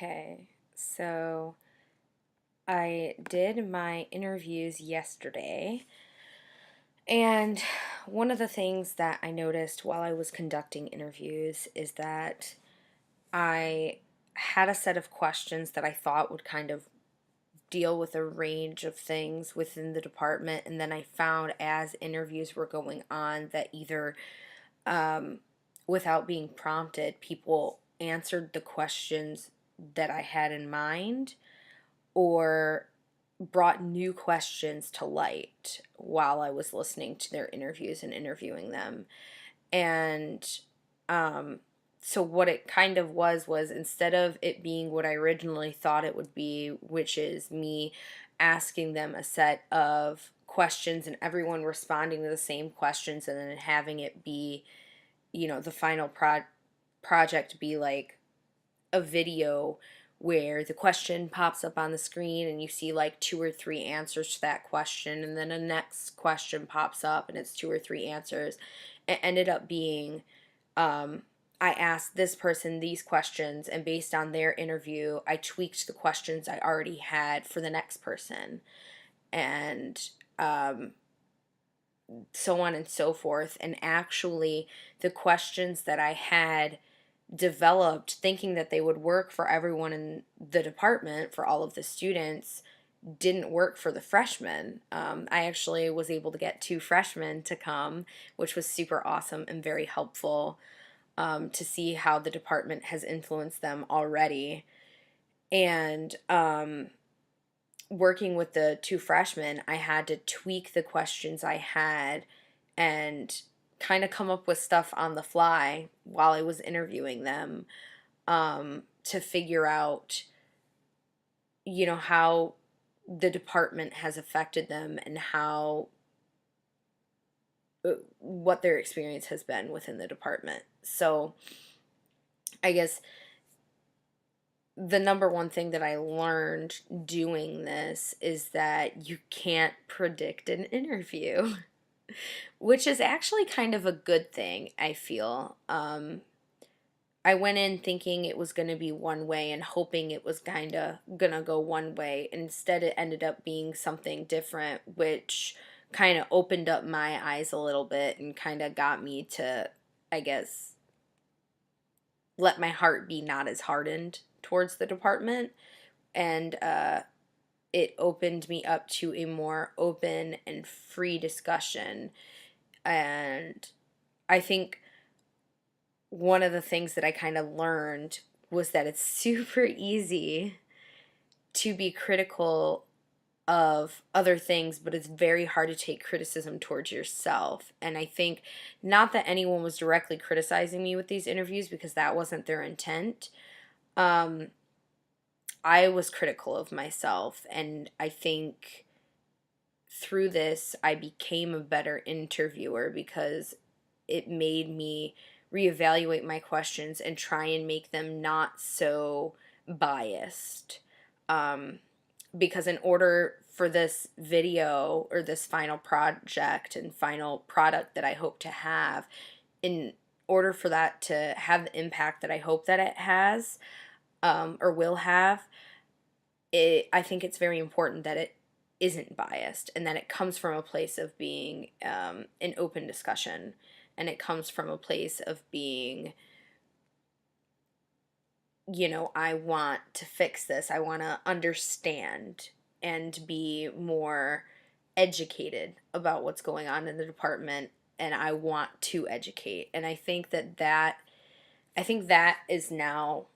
Okay, so I did my interviews yesterday, and one of the things that I noticed while I was conducting interviews is that I had a set of questions that I thought would kind of deal with a range of things within the department, and then I found as interviews were going on that either um, without being prompted, people answered the questions that I had in mind or brought new questions to light while I was listening to their interviews and interviewing them. And um, so what it kind of was instead of it being what I originally thought it would be, which is me asking them a set of questions and everyone responding to the same questions and then having it be, the final project be like a video where the question pops up on the screen and you see like two or three answers to that question, and then a next question pops up and it's two or three answers. It ended up being I asked this person these questions, and based on their interview, I tweaked the questions I already had for the next person, and um, so on and so forth. And actually, the questions that I had developed thinking that they would work for everyone in the department, for all of the students, didn't work for the freshmen. I actually was able to get two freshmen to come, which was super awesome and very helpful to see how the department has influenced them already. And working with the two freshmen, I had to tweak the questions I had and kind of come up with stuff on the fly while I was interviewing them to figure out, how the department has affected them and how what their experience has been within the department. So I guess the number one thing that I learned doing this is that you can't predict an interview, which is actually kind of a good thing, I feel. I went in thinking it was going to be one way and hoping it was kind of going to go one way. Instead, it ended up being something different, which kind of opened up my eyes a little bit and kind of got me to, I guess, let my heart be not as hardened towards the department. And it opened me up to a more open and free discussion. And I think one of the things that I kind of learned was that it's super easy to be critical of other things, but it's very hard to take criticism towards yourself. And I think not that anyone was directly criticizing me with these interviews because that wasn't their intent. Um, I was critical of myself, and I think through this I became a better interviewer because it made me reevaluate my questions and try and make them not so biased. Um, because in order for this video or this final project and final product that I hope to have, in order for that to have the impact that I hope that it has, or will have, I think it's very important that it isn't biased and that it comes from a place of being an open discussion, and it comes from a place of being, I want to fix this. I want to understand and be more educated about what's going on in the department, and I want to educate. And I think that is now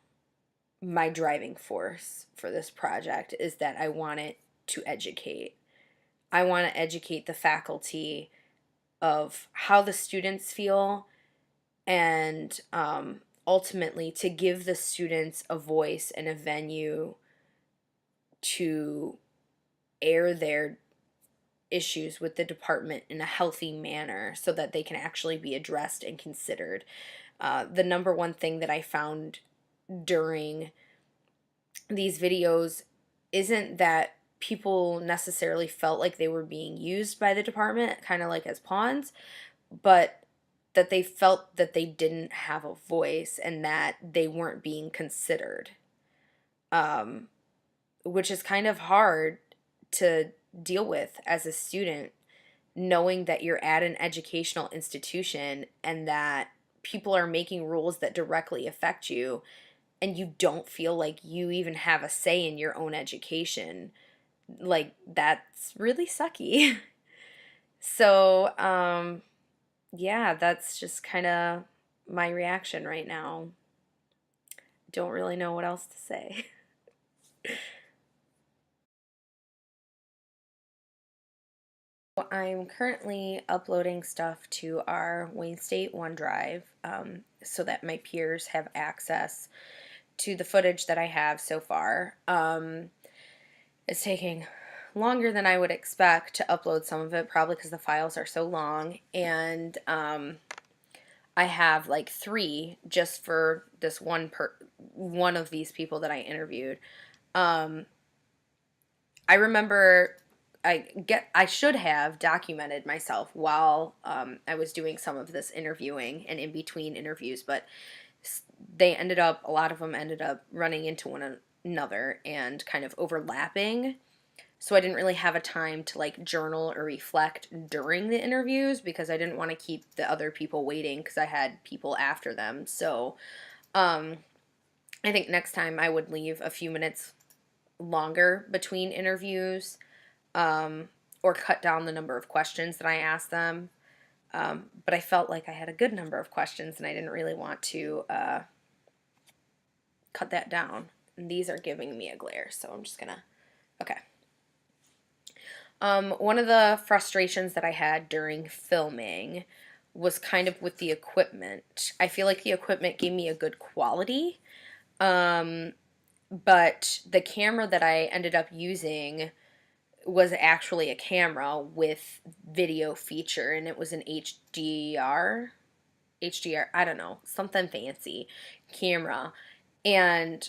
my driving force for this project, is that I want it to educate. I want to educate the faculty of how the students feel, and ultimately to give the students a voice and a venue to air their issues with the department in a healthy manner so that they can actually be addressed and considered. The number one thing that I found during these videos isn't that people necessarily felt like they were being used by the department, kind of like as pawns, but that they felt that they didn't have a voice and that they weren't being considered. which is kind of hard to deal with as a student, knowing that you're at an educational institution and that people are making rules that directly affect you, and you don't feel like you even have a say in your own education. Like, that's really sucky. So, yeah, that's just kind of my reaction right now. Don't really know what else to say. I'm currently uploading stuff to our Wayne State OneDrive, so that my peers have access to the footage that I have so far. It's taking longer than I would expect to upload some of it, probably because the files are so long, and I have like 3 just for this one of these people that I interviewed. I remember I should have documented myself while I was doing some of this interviewing and in between interviews, but a lot of them ended up running into one another and kind of overlapping. So I didn't really have a time to like journal or reflect during the interviews because I didn't want to keep the other people waiting because I had people after them. So I think next time I would leave a few minutes longer between interviews, or cut down the number of questions that I asked them. But I felt like I had a good number of questions and I didn't really want to cut that down. And these are giving me a glare, so I'm just gonna, okay. One of the frustrations that I had during filming was kind of with the equipment. I feel like the equipment gave me a good quality, but the camera that I ended up using was actually a camera with video feature, and it was an HDR, I don't know, something fancy camera. And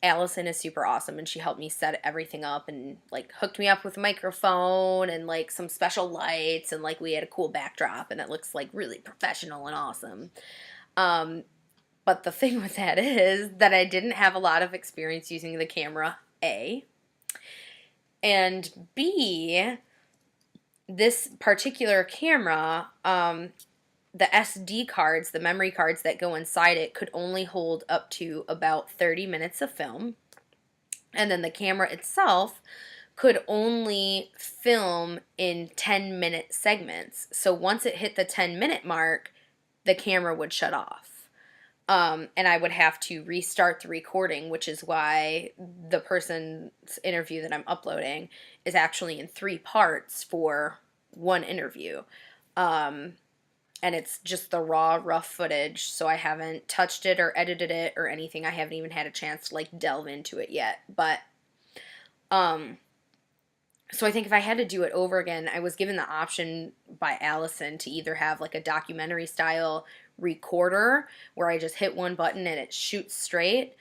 Allison is super awesome, and she helped me set everything up and like hooked me up with a microphone and like some special lights, and like we had a cool backdrop and it looks like really professional and awesome. But the thing with that is that I didn't have a lot of experience using the camera, A. And B, this particular camera, the SD cards, the memory cards that go inside it, could only hold up to about 30 minutes of film. And then the camera itself could only film in 10-minute segments. So once it hit the 10-minute mark, the camera would shut off. And I would have to restart the recording, which is why the person's interview that I'm uploading is actually in 3 parts for one interview. And it's just the raw, rough footage, so I haven't touched it or edited it or anything. I haven't even had a chance to, like, delve into it yet. But, so I think if I had to do it over again, I was given the option by Allison to either have, like, a documentary-style recorder where I just hit one button and it shoots straight.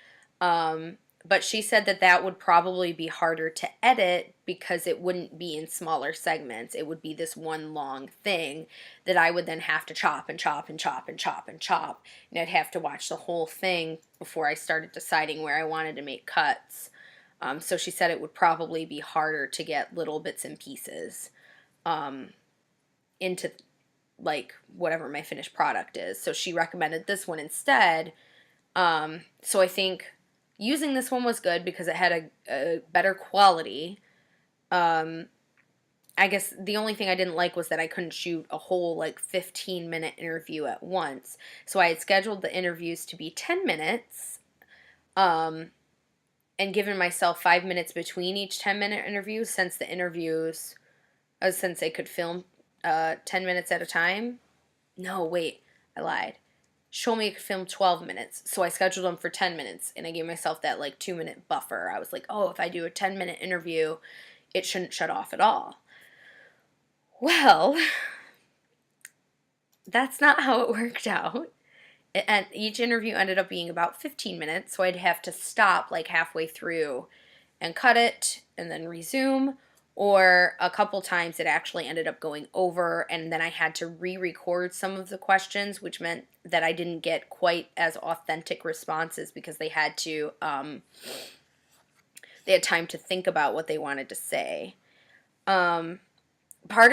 But she said that that would probably be harder to edit because it wouldn't be in smaller segments. It would be this one long thing that I would then have to chop and chop and chop and chop and chop. And I'd have to watch the whole thing before I started deciding where I wanted to make cuts. So she said it would probably be harder to get little bits and pieces into like whatever my finished product is. So she recommended this one instead. So I think using this one was good because it had a better quality. I guess the only thing I didn't like was that I couldn't shoot a whole like 15-minute interview at once. So I had scheduled the interviews to be 10 minutes, and given myself 5 minutes between each 10-minute interview since the interviews, since they could film 10 minutes at a time. No, wait, I lied. She told me I could film 12 minutes, so I scheduled them for 10 minutes, and I gave myself that, like, 2-minute buffer. I was like, oh, if I do a 10-minute interview, it shouldn't shut off at all. Well, that's not how it worked out. And each interview ended up being about 15 minutes, so I'd have to stop, like, halfway through and cut it and then resume. Or a couple times it actually ended up going over, and then I had to re-record some of the questions, which meant that I didn't get quite as authentic responses because they had to they had time to think about what they wanted to say. Part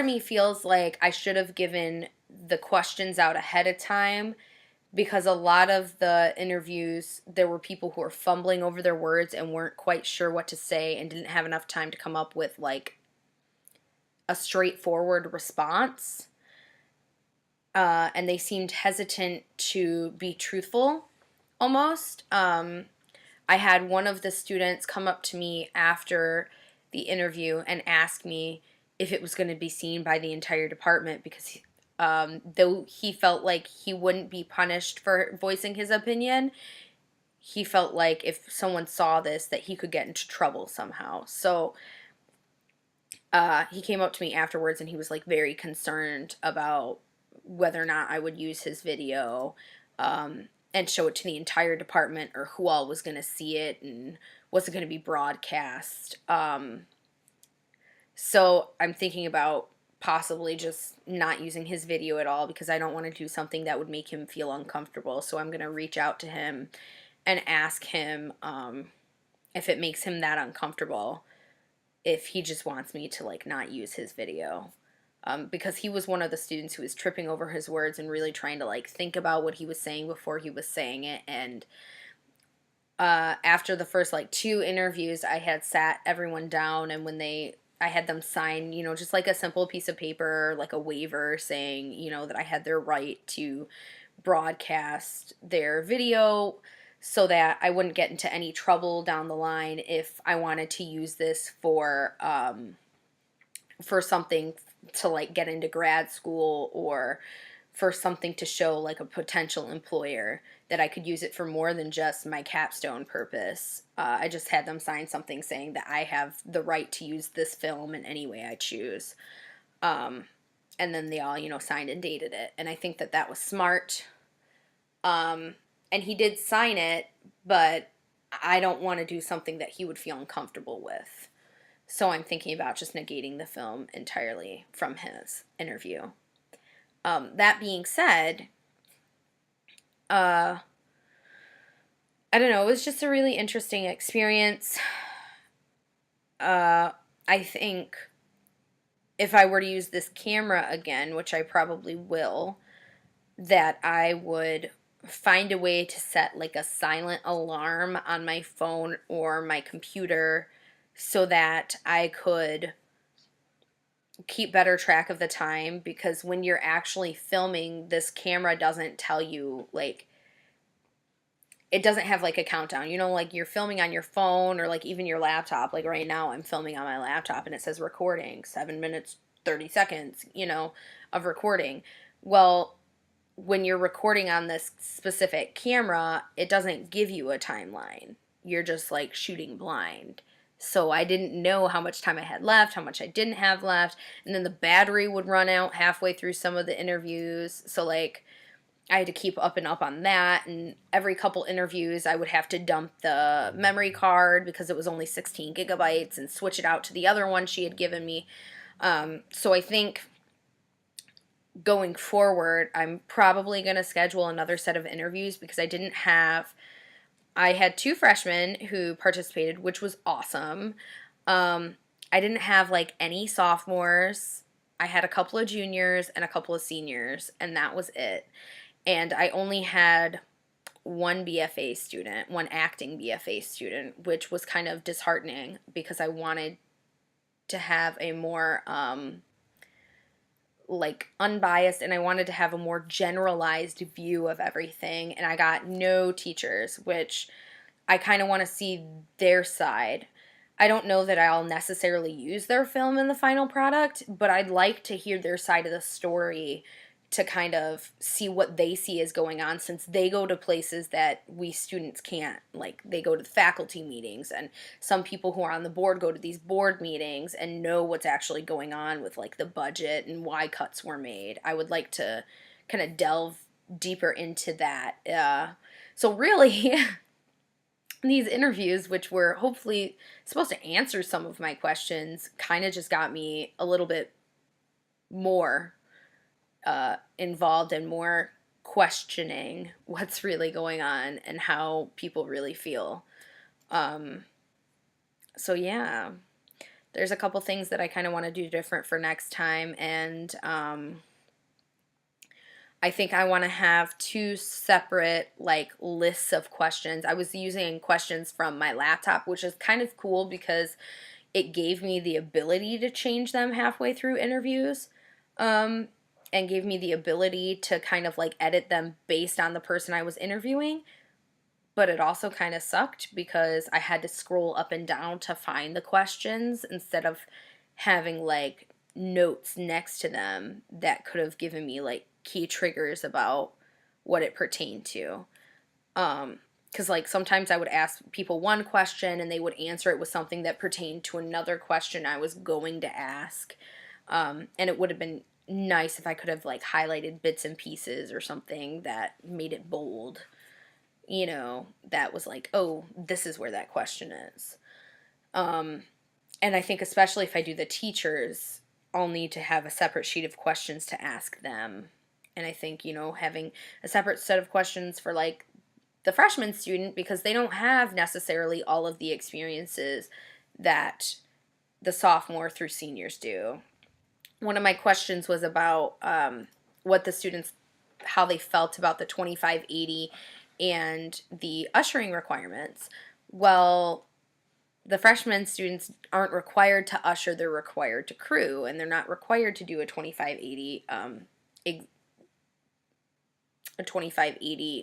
of me feels like I should have given the questions out ahead of time, because a lot of the interviews, there were people who were fumbling over their words and weren't quite sure what to say and didn't have enough time to come up with like a straightforward response. And they seemed hesitant to be truthful, almost. I had one of the students come up to me after the interview and ask me if it was going to be seen by the entire department, because though he felt like he wouldn't be punished for voicing his opinion, he felt like if someone saw this that he could get into trouble somehow. So he came up to me afterwards and he was like very concerned about whether or not I would use his video and show it to the entire department, or who all was going to see it, and was it going to be broadcast. So I'm thinking about possibly just not using his video at all, because I don't want to do something that would make him feel uncomfortable. So I'm going to reach out to him and ask him if it makes him that uncomfortable, if he just wants me to like not use his video. Because he was one of the students who was tripping over his words and really trying to like think about what he was saying before he was saying it. And after the first like 2 interviews, I had sat everyone down, and when I had them sign, you know, just like a simple piece of paper, like a waiver saying, you know, that I had their right to broadcast their video, so that I wouldn't get into any trouble down the line if I wanted to use this for something to like get into grad school, or for something to show like a potential employer, that I could use it for more than just my capstone purpose. I just had them sign something saying that I have the right to use this film in any way I choose. And then they all, you know, signed and dated it. And I think that that was smart. And he did sign it, but I don't want to do something that he would feel uncomfortable with. So I'm thinking about just negating the film entirely from his interview. That being said, I don't know, it was just a really interesting experience. I think if I were to use this camera again, which I probably will, that I would find a way to set like a silent alarm on my phone or my computer, so that I could keep better track of the time. Because when you're actually filming, this camera doesn't tell you, like, it doesn't have like a countdown, you know, like you're filming on your phone or like even your laptop. Like right now I'm filming on my laptop and it says recording 7 minutes 30 seconds, you know, of recording. Well, when you're recording on this specific camera, it doesn't give you a timeline. You're just like shooting blind. So I didn't know how much time I had left, how much I didn't have left. And then the battery would run out halfway through some of the interviews. So like I had to keep up and up on that. And every couple interviews I would have to dump the memory card, because it was only 16 gigabytes, and switch it out to the other one she had given me. So I think going forward, I'm probably going to schedule another set of interviews, because I had 2 freshmen who participated, which was awesome. I didn't have like any sophomores. I had a couple of juniors and a couple of seniors, and that was it. And I only had one BFA student, one acting BFA student, which was kind of disheartening, because I wanted to have a more like unbiased, and I wanted to have a more generalized view of everything. And I got no teachers, which I kind of want to see their side. I don't know that I'll necessarily use their film in the final product, but I'd like to hear their side of the story, to kind of see what they see as going on, since they go to places that we students can't. Like, they go to the faculty meetings, and some people who are on the board go to these board meetings and know what's actually going on with like the budget and why cuts were made. I would like to kind of delve deeper into that. So really, these interviews, which were hopefully supposed to answer some of my questions, kind of just got me a little bit more involved and more questioning what's really going on and how people really feel. So yeah, there's a couple things that I kind of want to do different for next time, and I think I want to have two separate like lists of questions. I was using questions from my laptop, which is kind of cool because it gave me the ability to change them halfway through interviews, um, and gave me the ability to kind of like edit them based on the person I was interviewing. But it also kind of sucked because I had to scroll up and down to find the questions instead of having like notes next to them that could have given me like key triggers about what it pertained to. Because like sometimes I would ask people one question and they would answer it with something that pertained to another question I was going to ask. And it would have been nice if I could have like highlighted bits and pieces or something that made it bold, that was like, oh, this is where that question is. And I think especially if I do the teachers, I'll need to have a separate sheet of questions to ask them. And I think, having a separate set of questions for like the freshman student, because they don't have necessarily all of the experiences that the sophomore through seniors do. One of my questions was about what the students, how they felt about the 2580 and the ushering requirements. Well, the freshman students aren't required to usher, they're required to crew, and they're not required to do a 2580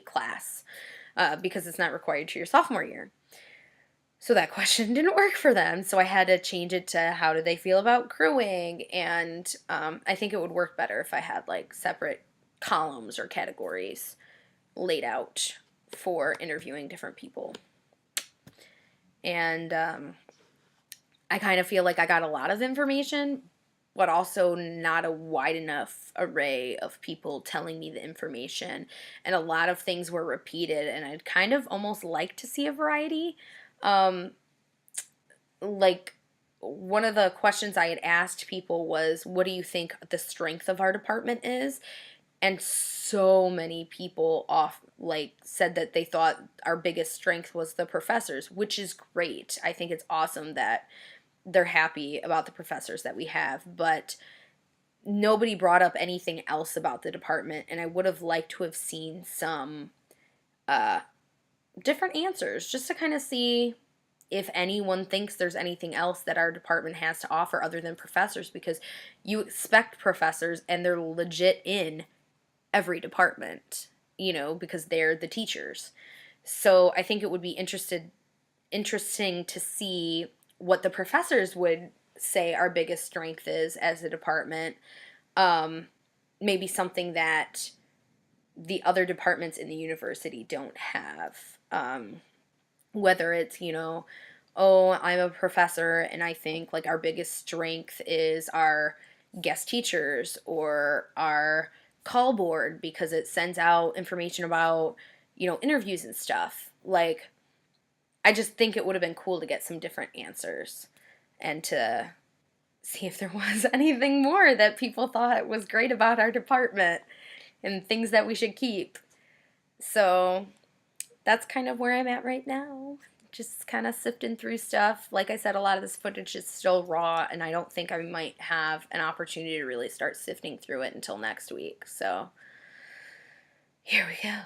class because it's not required to your sophomore year. So that question didn't work for them, so I had to change it to how do they feel about crewing, and I think it would work better if I had like separate columns or categories laid out for interviewing different people. And I kind of feel like I got a lot of information, but also not a wide enough array of people telling me the information. And a lot of things were repeated, and I'd kind of almost like to see a variety. Like, one of the questions I had asked people was, what do you think the strength of our department is? And so many people said that they thought our biggest strength was the professors, which is great. I think it's awesome that they're happy about the professors that we have, but nobody brought up anything else about the department, and I would have liked to have seen some different answers just to kind of see if anyone thinks there's anything else that our department has to offer other than professors, because you expect professors and they're legit in every department, because they're the teachers. So I think it would be interesting to see what the professors would say our biggest strength is as a department. Maybe something that the other departments in the university don't have. Whether it's, oh, I'm a professor and I think like our biggest strength is our guest teachers or our call board because it sends out information about, interviews and stuff. Like, I just think it would have been cool to get some different answers and to see if there was anything more that people thought was great about our department and things that we should keep. So that's kind of where I'm at right now. Just kind of sifting through stuff. Like I said, a lot of this footage is still raw, and I don't think I might have an opportunity to really start sifting through it until next week. So here we go.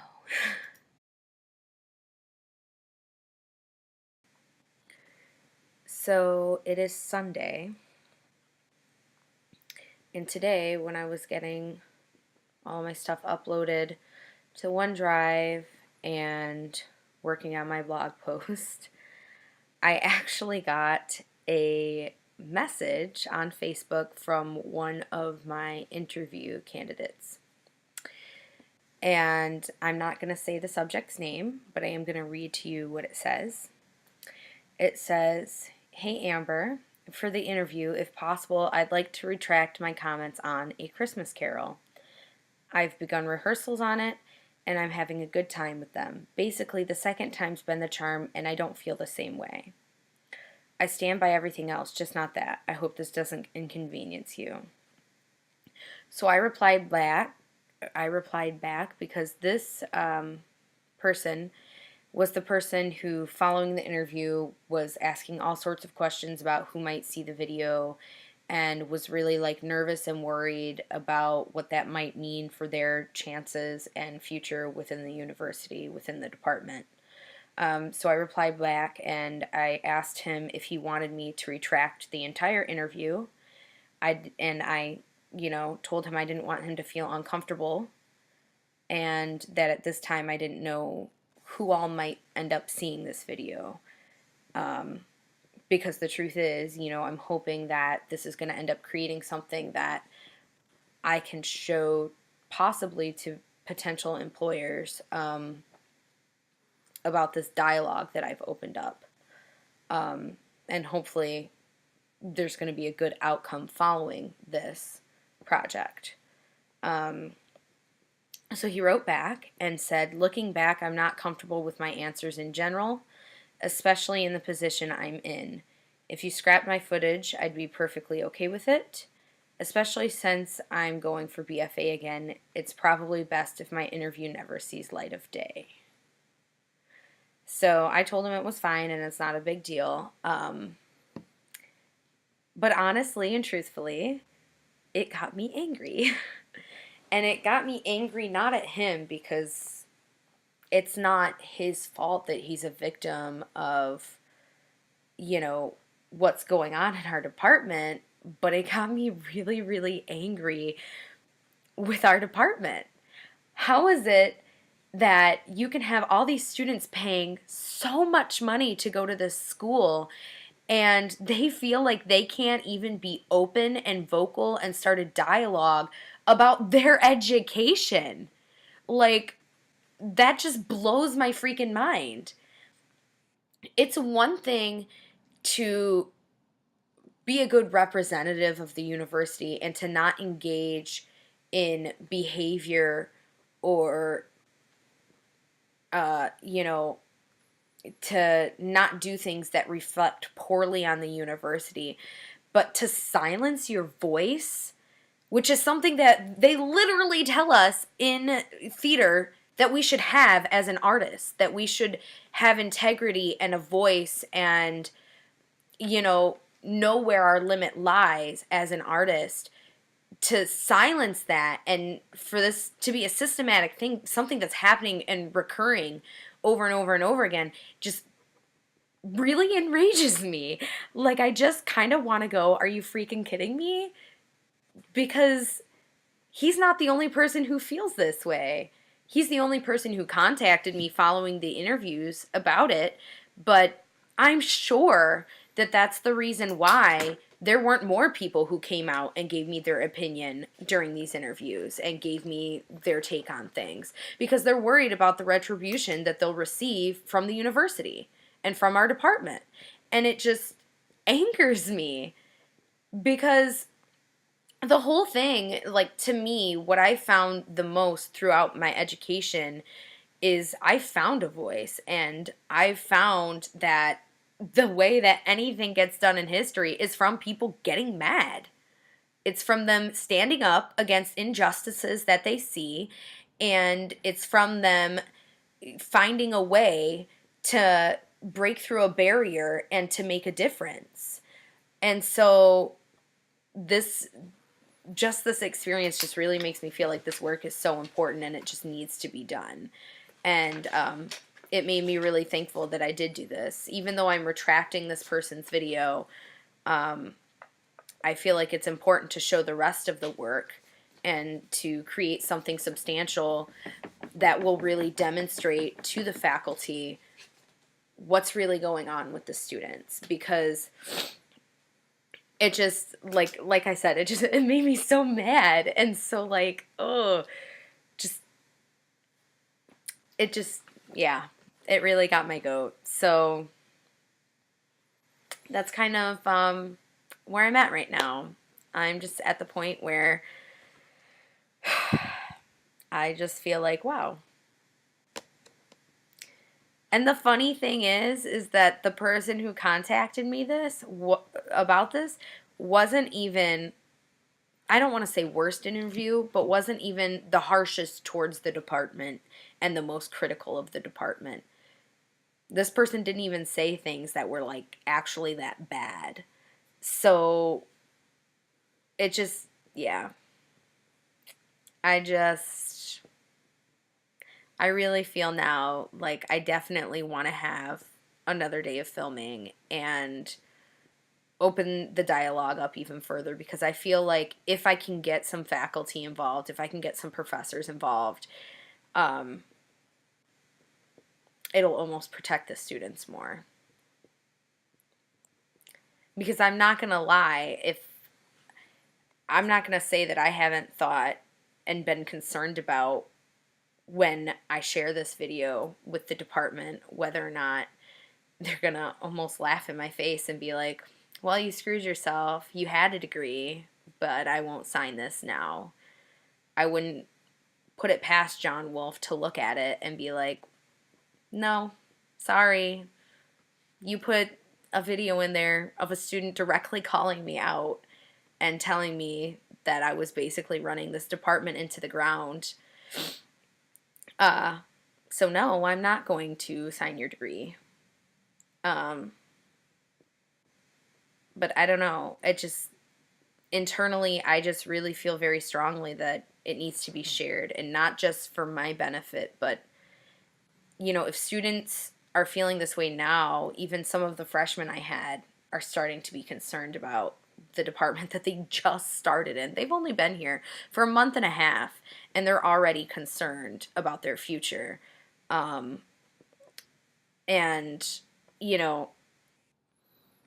So it is Sunday, and today when I was getting all my stuff uploaded to OneDrive and working on my blog post, I actually got a message on Facebook from one of my interview candidates. And I'm not going to say the subject's name, but I am going to read to you what it says. It says, "Hey Amber, for the interview, if possible, I'd like to retract my comments on A Christmas Carol. I've begun rehearsals on it, and I'm having a good time with them. Basically, the second time's been the charm, and I don't feel the same way. I stand by everything else, just not that. I hope this doesn't inconvenience you." So I replied back because this person was the person who, following the interview, was asking all sorts of questions about who might see the video and was really like nervous and worried about what that might mean for their chances and future within the university, within the department. So I replied back and I asked him if he wanted me to retract the entire interview. I told him I didn't want him to feel uncomfortable and that at this time I didn't know who all might end up seeing this video. Because the truth is, I'm hoping that this is going to end up creating something that I can show possibly to potential employers about this dialogue that I've opened up. And hopefully there's going to be a good outcome following this project. So he wrote back and said, looking back, I'm not comfortable with my answers in general, especially in the position I'm in. If you scrapped my footage, I'd be perfectly okay with it. Especially since I'm going for BFA again, it's probably best if my interview never sees light of day. So I told him it was fine and it's not a big deal. But honestly and truthfully, it got me angry. And it got me angry not at him because it's not his fault that he's a victim of, what's going on in our department, but it got me really, really angry with our department. How is it that you can have all these students paying so much money to go to this school and they feel like they can't even be open and vocal and start a dialogue about their education? Like, that just blows my freaking mind. It's one thing to be a good representative of the university and to not engage in behavior or, to not do things that reflect poorly on the university, but to silence your voice, which is something that they literally tell us in theater that we should have as an artist, that we should have integrity and a voice and, know where our limit lies as an artist. To silence that and for this to be a systematic thing, something that's happening and recurring over and over and over again, just really enrages me. Like, I just kind of want to go, are you freaking kidding me? Because he's not the only person who feels this way. He's the only person who contacted me following the interviews about it, but I'm sure that that's the reason why there weren't more people who came out and gave me their opinion during these interviews and gave me their take on things, because they're worried about the retribution that they'll receive from the university and from our department. And it just angers me because the whole thing, like, to me, what I found the most throughout my education is I found a voice, and I found that the way that anything gets done in history is from people getting mad. It's from them standing up against injustices that they see, and it's from them finding a way to break through a barrier and to make a difference. And so this experience just really makes me feel like this work is so important and it just needs to be done. And it made me really thankful that I did do this. Even though I'm retracting this person's video, I feel like it's important to show the rest of the work and to create something substantial that will really demonstrate to the faculty what's really going on with the students. Because it just, like I said, it made me so mad and so yeah, it really got my goat. So that's kind of where I'm at right now. I'm just at the point where I just feel like, wow. And the funny thing is that the person who contacted me about this wasn't even, I don't want to say worst interview, but wasn't even the harshest towards the department and the most critical of the department. This person didn't even say things that were like actually that bad. So it just, yeah. I just, I really feel now like I definitely want to have another day of filming and open the dialogue up even further, because I feel like if I can get some faculty involved, if I can get some professors involved, um, it'll almost protect the students more. Because I'm not going to lie, if I'm not going to say that I haven't thought and been concerned about when I share this video with the department, whether or not they're going to almost laugh in my face and be like, well, you screwed yourself. You had a degree, but I won't sign this now. I wouldn't put it past John Wolfe to look at it and be like, no, sorry. You put a video in there of a student directly calling me out and telling me that I was basically running this department into the ground. So no, I'm not going to sign your degree. But I don't know. It just, internally, I just really feel very strongly that it needs to be shared, and not just for my benefit, but, you know, if students are feeling this way now, even some of the freshmen I had are starting to be concerned about the department that they just started in. They've only been here for a month and a half, and they're already concerned about their future. And, you know,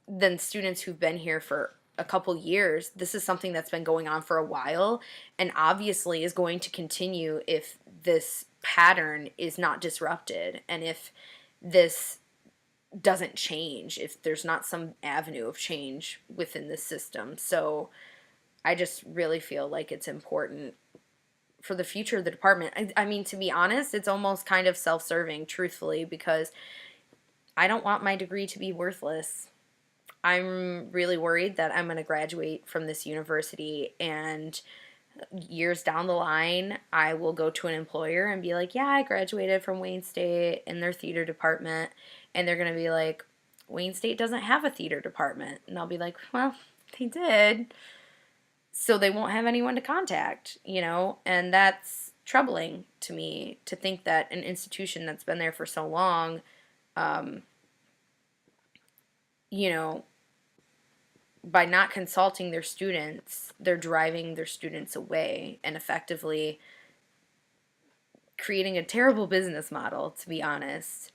then students who've been here for a couple years, this is something that's been going on for a while and obviously is going to continue if this pattern is not disrupted, and if this doesn't change, if there's not some avenue of change within the system. So I just really feel like it's important for the future of the department. I mean, to be honest, it's almost kind of self-serving, truthfully, because I don't want my degree to be worthless. I'm really worried that I'm going to graduate from this university, and years down the line, I will go to an employer and be like, yeah, I graduated from Wayne State in their theater department. And they're going to be like, Wayne State doesn't have a theater department. And I'll be like, well, they did. So they won't have anyone to contact, you know? And that's troubling to me, to think that an institution that's been there for so long, you know, by not consulting their students, they're driving their students away and effectively creating a terrible business model, to be honest.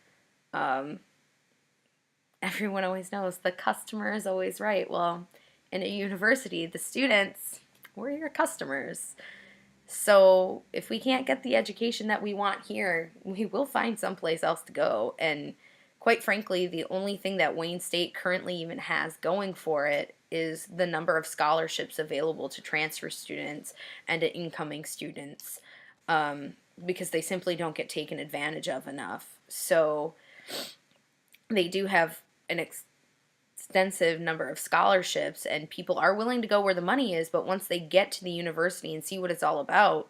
Everyone always knows the customer is always right. Well, in a university, the students, we're your customers. So if we can't get the education that we want here, we will find someplace else to go. And quite frankly, the only thing that Wayne State currently even has going for it is the number of scholarships available to transfer students and to incoming students, because they simply don't get taken advantage of enough. So they do have an extensive number of scholarships, and people are willing to go where the money is, but once they get to the university and see what it's all about,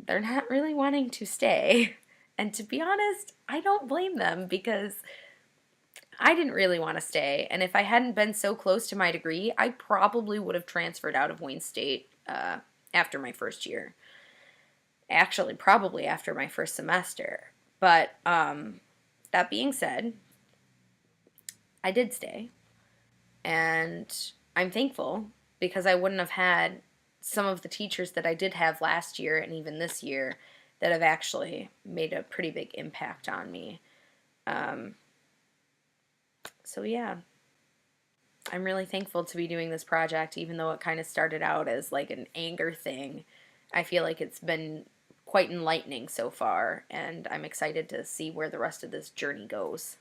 they're not really wanting to stay. And to be honest, I don't blame them, because I didn't really want to stay, and if I hadn't been so close to my degree, I probably would have transferred out of Wayne State after my first year. Actually, probably after my first semester. But that being said, I did stay, and I'm thankful, because I wouldn't have had some of the teachers that I did have last year and even this year that have actually made a pretty big impact on me. So yeah, I'm really thankful to be doing this project, even though it kind of started out as like an anger thing. I feel like it's been quite enlightening so far, and I'm excited to see where the rest of this journey goes.